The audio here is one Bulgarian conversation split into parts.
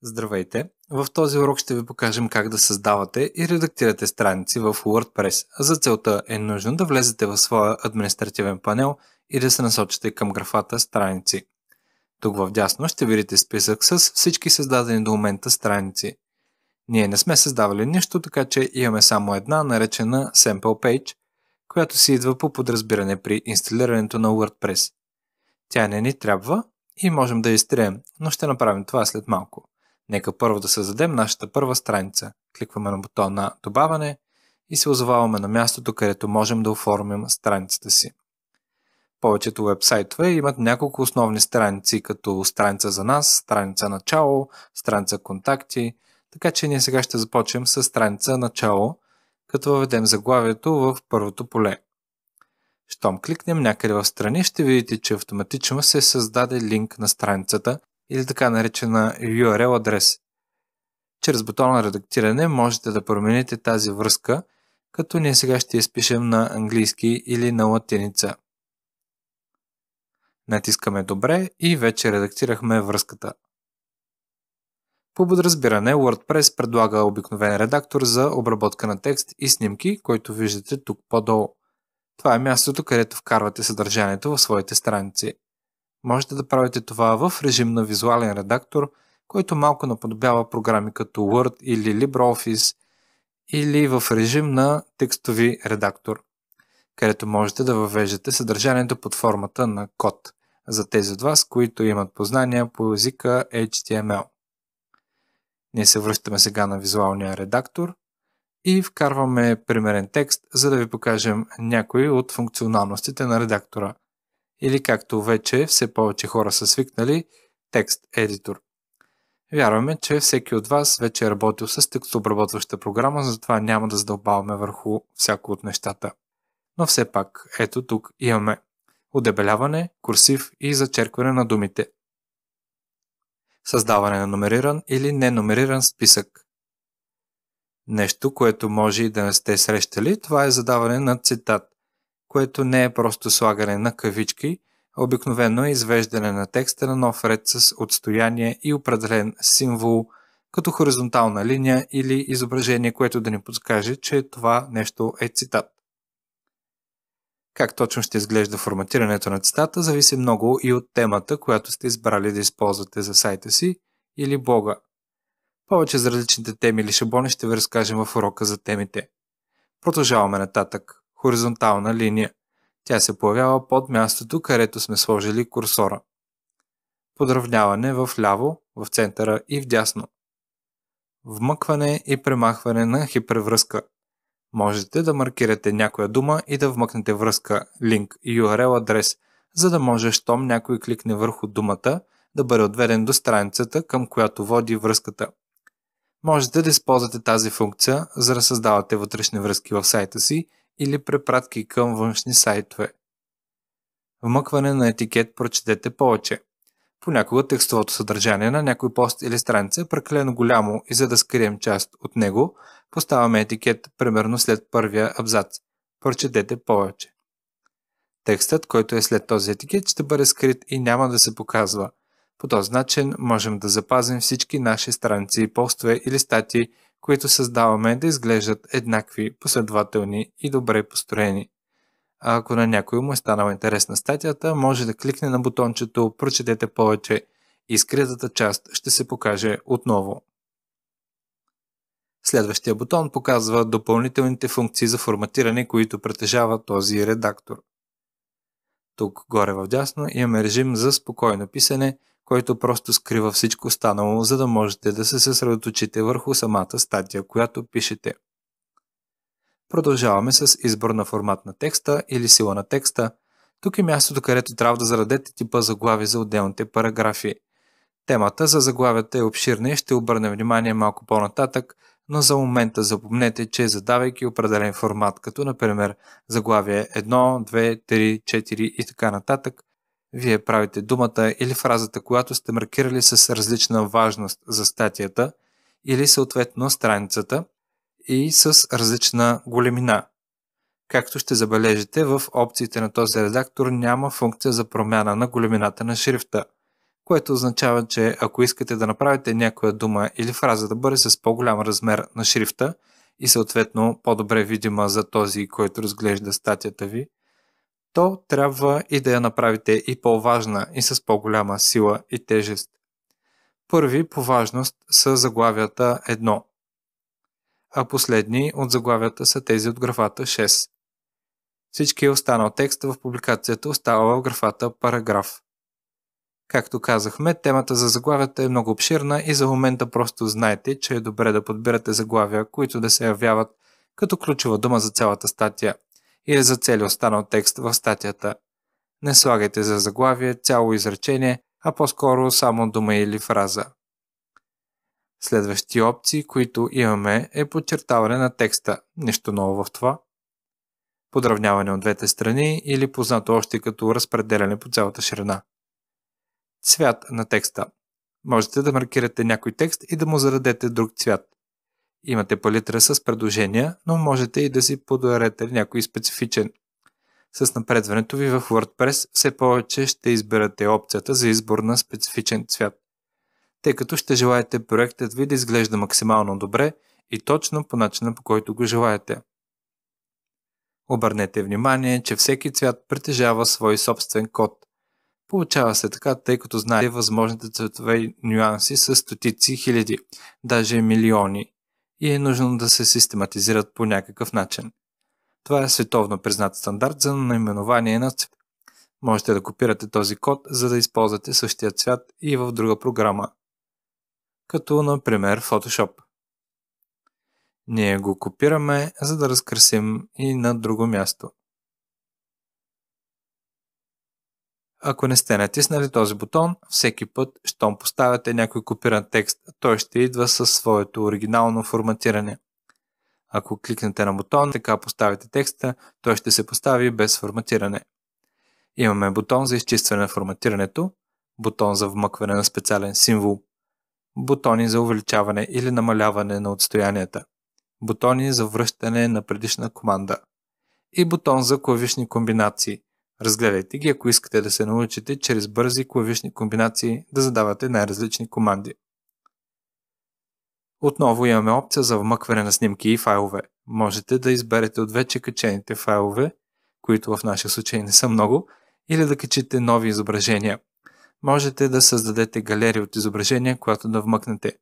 Здравейте! В този урок ще ви покажем как да създавате и редактирате страници в WordPress. За целта е нужно да влезете в своя административен панел и да се насочите към графата Страници. Тук в дясно ще видите списък с всички създадени до момента страници. Ние не сме създавали нищо, така че имаме само една, наречена Sample Page, която си идва по подразбиране при инсталирането на WordPress. Тя не ни трябва и можем да я изтрием, но ще направим това след малко. Нека първо да създадем нашата първа страница. Кликваме на бутона Добавяне и се озоваваме на мястото, където можем да оформим страницата си. Повечето уебсайтове имат няколко основни страници, като страница за нас, страница начало, страница контакти, така че ние сега ще започнем с страница начало, като въведем заглавието в първото поле. Щом кликнем някъде в страни, ще видите, че автоматично се създаде линк на страницата или така наречена URL адрес. Чрез бутона редактиране можете да промените тази връзка, като ние сега ще изпишем на английски или на латиница. Натискаме добре и вече редактирахме връзката. По подразбиране, WordPress предлага обикновен редактор за обработка на текст и снимки, който виждате тук по-долу. Това е мястото, където вкарвате съдържанието в своите страници. Можете да правите това в режим на визуален редактор, който малко наподобява програми като Word или LibreOffice, или в режим на текстови редактор, където можете да въвеждате съдържанието под формата на код за тези от вас, които имат познания по езика HTML. Ние се връщаме сега на визуалния редактор и вкарваме примерен текст, за да ви покажем някои от функционалностите на редактора. Или както вече все повече хора са свикнали, текст едитор. Вярваме, че всеки от вас вече е работил с текстообработваща програма, затова няма да задълбаваме върху всяко от нещата. Но все пак, ето тук имаме удебеляване, курсив и зачеркване на думите. Създаване на номериран или неномериран списък. Нещо, което може и да не сте срещали, това е задаване на цитат, което не е просто слагане на кавички, а обикновено е извеждане на текста на нов ред с отстояние и определен символ, като хоризонтална линия или изображение, което да ни подскаже, че това нещо е цитат. Как точно ще изглежда форматирането на цитата, зависи много и от темата, която сте избрали да използвате за сайта си или блога. Повече за различните теми или шаблони ще ви разкажем в урока за темите. Продължаваме нататък. Хоризонтална линия. Тя се появява под мястото, където сме сложили курсора. Подравняване в ляво, в центъра и вдясно. Вмъкване и премахване на хипервръзка. Можете да маркирате някоя дума и да вмъкнете връзка, линк и URL адрес, за да може, щом някой кликне върху думата, да бъде отведен до страницата, към която води връзката. Можете да използвате тази функция, за да създавате вътрешни връзки в сайта си или препратки към външни сайтове. Вмъкване на етикет "Прочетете повече". Понякога текстовото съдържание на някой пост или страница е прекалено голямо и за да скрием част от него, поставяме етикет примерно след първия абзац "Прочетете повече". Текстът, който е след този етикет, ще бъде скрит и няма да се показва. По този начин можем да запазим всички наши страници, постове или статии, които създаваме, да изглеждат еднакви, последователни и добре построени. А ако на някой му е станала интересна статията, може да кликне на бутончето "Прочетете повече" и скритата част ще се покаже отново. Следващия бутон показва допълнителните функции за форматиране, които притежава този редактор. Тук горе в дясно имаме режим за спокойно писане, който просто скрива всичко останало, за да можете да се съсредоточите върху самата статия, която пишете. Продължаваме с избор на формат на текста или сила на текста. Тук е мястото, където трябва да зададете типа заглави за отделните параграфи. Темата за заглавията е обширна и ще обърнем внимание малко по-нататък, но за момента запомнете, че задавайки определен формат, като например заглавие 1, 2, 3, 4 и така нататък, вие правите думата или фразата, която сте маркирали с различна важност за статията или съответно страницата и с различна големина. Както ще забележите, в опциите на този редактор няма функция за промяна на големината на шрифта, което означава, че ако искате да направите някоя дума или фраза да бъде с по-голям размер на шрифта и съответно по-добре видима за този, който разглежда статията ви, то трябва и да я направите и по-важна и с по-голяма сила и тежест. Първи по важност са заглавията 1, а последни от заглавията са тези от графата 6. Всички останал текст в публикацията остава в графата параграф. Както казахме, темата за заглавията е много обширна и за момента просто знайте, че е добре да подбирате заглавия, които да се явяват като ключова дума за цялата статия или за целия останал текст в статията. Не слагайте за заглавие цяло изречение, а по-скоро само дума или фраза. Следващи опции, които имаме, е подчертаване на текста. Нищо ново в това. Подравняване от двете страни или познато още като разпределяне по цялата ширина. Цвят на текста. Можете да маркирате някой текст и да му зададете друг цвят. Имате палитра с предложения, но можете и да си подберете някой специфичен. С напредването ви в WordPress все повече ще изберете опцията за избор на специфичен цвят, тъй като ще желаете проектът ви да изглежда максимално добре и точно по начина, по който го желаете. Обърнете внимание, че всеки цвят притежава свой собствен код. Получава се така, тъй като знаете възможните цветове и нюанси са стотици хиляди, даже милиони, и е нужно да се систематизират по някакъв начин. Това е световно признат стандарт за наименование на цвет. Можете да копирате този код, за да използвате същия цвят и в друга програма, като например Photoshop. Ние го копираме, за да разкрасим и на друго място. Ако не сте натиснали този бутон, всеки път, щом поставяте някой копиран текст, той ще идва със своето оригинално форматиране. Ако кликнете на бутон, така поставите текста, той ще се постави без форматиране. Имаме бутон за изчистване на форматирането, бутон за вмъкване на специален символ, бутони за увеличаване или намаляване на отстоянията, бутони за връщане на предишна команда и бутон за клавишни комбинации. Разгледайте ги, ако искате да се научите чрез бързи клавишни комбинации да задавате най-различни команди. Отново имаме опция за вмъкване на снимки и файлове. Можете да изберете от вече качените файлове, които в нашия случай не са много, или да качите нови изображения. Можете да създадете галерия от изображения, която да вмъкнете.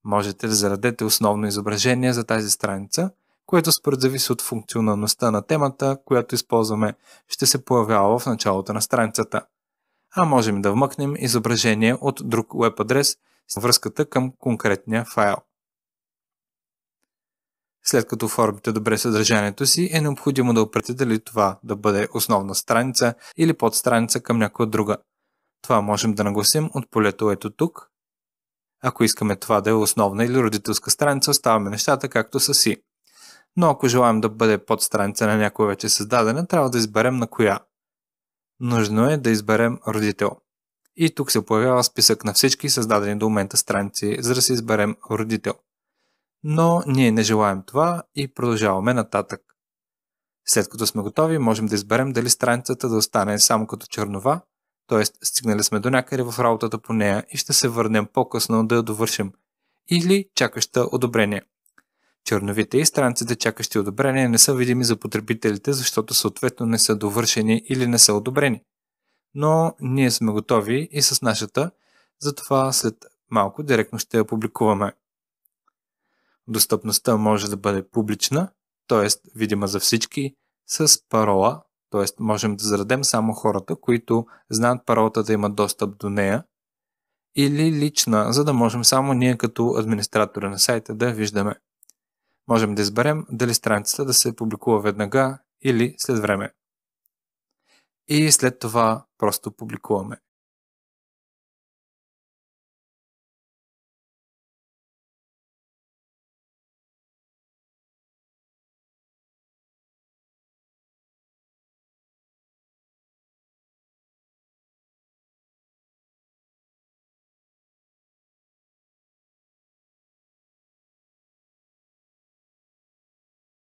Можете да зададете основно изображение за тази страница, което според зависи от функционалността на темата, която използваме, ще се появява в началото на страницата. А можем да вмъкнем изображение от друг веб адрес с връзката към конкретния файл. След като оформите добре съдържанието си, е необходимо да определите дали това да бъде основна страница или подстраница към някоя друга. Това можем да нагласим от полето ето тук. Ако искаме това да е основна или родителска страница, оставаме нещата както са си. Но ако желаем да бъде подстраница на някоя вече създадена, трябва да изберем на коя. Нужно е да изберем родител. И тук се появява списък на всички създадени до момента страници, за да си изберем родител. Но ние не желаем това и продължаваме нататък. След като сме готови, можем да изберем дали страницата да остане само като чернова, т.е. стигнали сме до някъде в работата по нея и ще се върнем по-късно да я довършим, или чакаща одобрение. Черновите и страниците чакащи одобрение не са видими за потребителите, защото съответно не са довършени или не са одобрени. Но ние сме готови и с нашата, затова след малко директно ще я публикуваме. Достъпността може да бъде публична, т.е. видима за всички, с парола, т.е. можем да зададем само хората, които знаят паролата да имат достъп до нея, или лична, за да можем само ние като администратори на сайта да я виждаме. Можем да изберем дали страницата да се публикува веднага или след време. И след това просто публикуваме.